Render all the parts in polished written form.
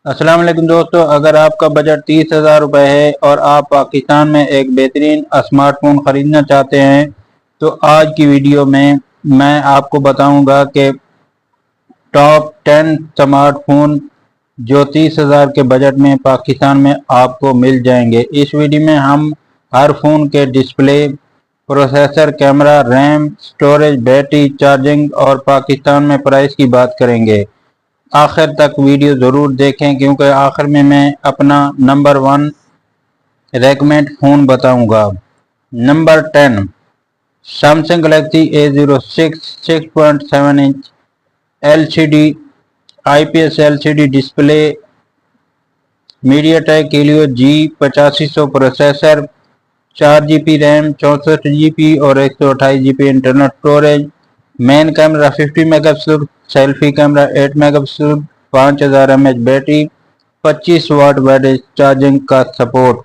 अस्सलाम वालेकुम दोस्तों, अगर आपका बजट 30,000 रुपये है और आप पाकिस्तान में एक बेहतरीन स्मार्टफोन ख़रीदना चाहते हैं तो आज की वीडियो में मैं आपको बताऊंगा कि टॉप 10 स्मार्टफोन जो 30,000 के बजट में पाकिस्तान में आपको मिल जाएंगे। इस वीडियो में हम हर फ़ोन के display, processor, camera, RAM, storage, battery, charging और पाकिस्तान में प्राइस की बात करेंगे। आखिर तक वीडियो ज़रूर देखें क्योंकि आखिर में मैं अपना नंबर 1 रेकमेंड फ़ोन बताऊंगा। Number 10 Samsung Galaxy A06 6.7 inch LCD IPS LCD display, MediaTek Helio G8500 processor, 4 GB RAM, 64 GB और 128 GB internal storage. Main camera 50 megapixel, selfie camera 8 megapixel, 5000 mAh battery, 25 वाट wireless charging का support.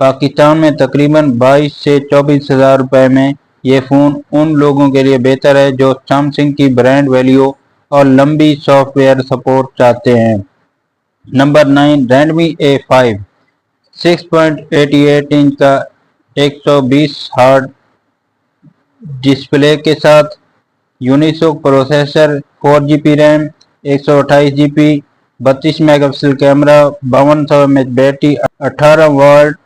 Pakistan में तकरीबन 22 से 24,000 रुपये में ये phone उन लोगों के लिए बेहतर है जो सैमसंग की ब्रांड वैल्यू और लंबी सॉफ्टवेयर सपोर्ट चाहते हैं। नंबर 9 रेडमी A5 6.88 इंच का 120 हर्ट्ज डिस्प्ले के साथ, Unisoc processor, 4 GB RAM, 128 GB, 32 megapixel camera, 5200 mAh battery, 18 watt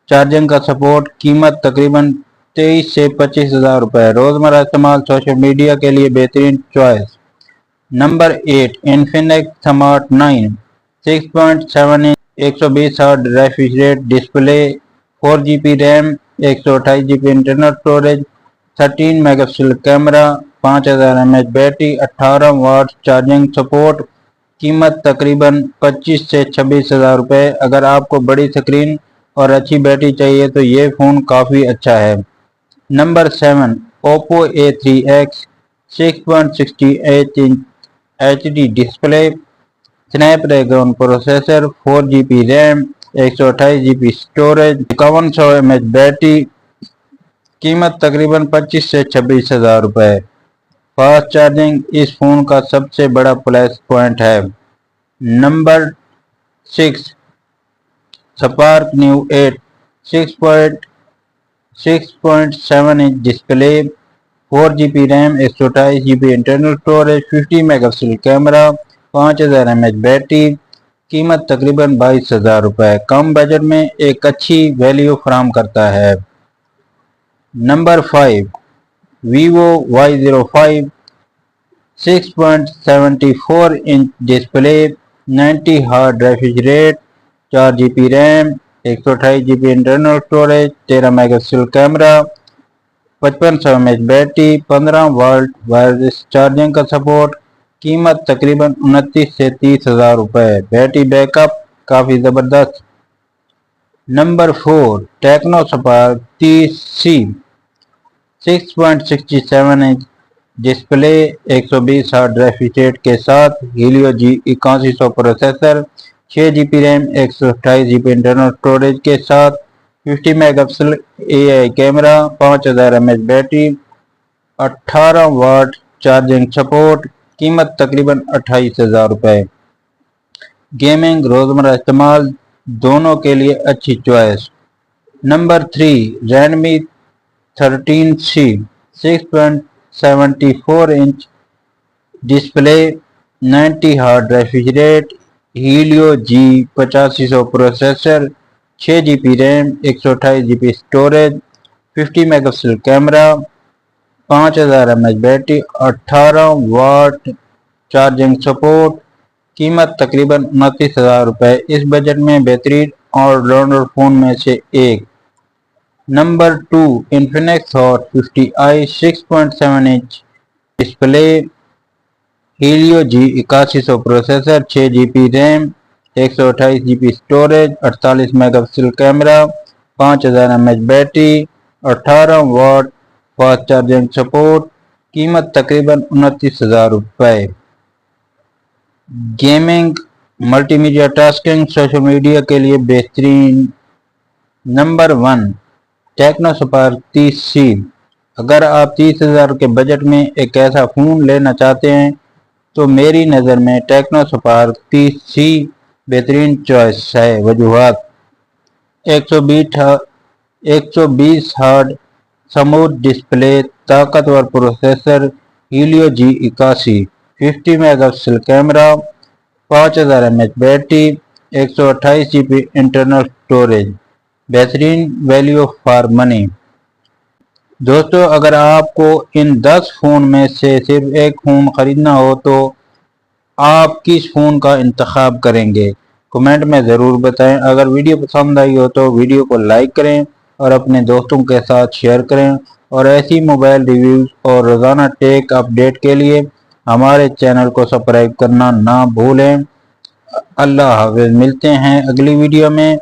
charging का सपोर्ट। कीमत तकरीबन 23 से 25,000 रुपये। रोज़मर्रा इस्तेमाल, सोशल मीडिया के लिए बेहतरीन choice. Number 8 Infinix smart 9 6.7 inch 120 hertz refresh rate display, 4 GB RAM, 128 GB internal storage, 13 megapixel camera, 5000 mAh battery, 18 watt charging support. कीमत तकरीबन 25 से 26,000 रुपये। अगर आपको बड़ी स्क्रीन और अच्छी बैटरी चाहिए तो ये फ़ोन काफ़ी अच्छा है। Number 7 Oppo A3X 6.68 inch HD display, Snapdragon processor, 4 GB RAM, 128 GB storage, 5100 mAh battery. कीमत तकरीबन 25 से 26,000 रुपये। फास्ट चार्जिंग इस फ़ोन का सबसे बड़ा प्लस पॉइंट है। Number 6 spark new 8 6.7 inch display, 4 GB RAM, 128 GB internal storage, 50 megapixel camera, 5000 mAh battery. कीमत तकरीबन 22,000 रुपये। कम बजट में एक अच्छी वैल्यू फराहम करता है। Number 5 Vivo Y05 6.74 inch display, 90 hertz refresh rate, 4 GB RAM, 128 GB internal storage, 13 megapixel camera, 5500 mAh battery, 15 watt wireless charging का सपोर्ट। कीमत तकरीबन 29 से 30,000 रुपये। बैटरी बैकअप काफ़ी ज़बरदस्त। Number 4 Tecno Spark 30C 6.67 inch display, 120 hertz refresh rate के साथ, Helio G8100 processor, 6 GB RAM, 128 GB internal storage के साथ, 50 megapixel AI camera, 5000 mAh battery, 18 watt charging support. कीमत तकरीबन 28,000 रुपये। गेमिंग, रोज़मर्रा इस्तेमाल दोनों के लिए अच्छी choice. Number 3 Redmi 13C 6.74 inch display, 90 hertz refresh rate, Helio G8500 processor, 6 GB RAM, 128 GB storage, 50 megapixel camera, 5000 mAh battery, 18 watt charging support. कीमत तकरीबन 29,000 रुपये। इस बजट में बेहतरीन ऑलराउंडर फ़ोन में से एक। Number 2 Infinix hot 50i 6.7 inch display, Helio G8100 processor, 6 GB RAM, 128 GB storage, 48 megapixel camera, 5000 mAh battery, 18 watt fast charging support. कीमत तकरीबन 29,000 रुपये। Gaming, multimedia tasking, social media के लिए बेहतरीन। Number 1 Tecno Spark 30C। अगर आप 30,000 के बजट में एक ऐसा फ़ोन लेना चाहते हैं तो मेरी नज़र में टेक्नो स्पार्क 30C بہترین چوائس ہے۔ وجوہات: 120 ہرٹز سموتھ ڈسپلے، طاقتور processor Helio G81، 50 megapixel camera, 5000 mAh battery, 128 GB internal storage. بہترین ویلیو فار منی۔ دوستو، اگر آپ کو ان 10 فون میں سے صرف ایک فون خریدنا ہو تو آپ کس فون کا انتخاب کریں گے؟ کمنٹ میں ضرور بتائیں۔ اگر ویڈیو پسند آئی ہو تو ویڈیو کو لائک کریں اور اپنے دوستوں کے ساتھ شیئر کریں، اور ایسی موبائل ریویوز اور روزانہ ٹیک اپڈیٹ کے لیے ہمارے چینل کو سبسکرائب کرنا نہ بھولیں۔ اللہ حافظ، ملتے ہیں اگلی ویڈیو میں۔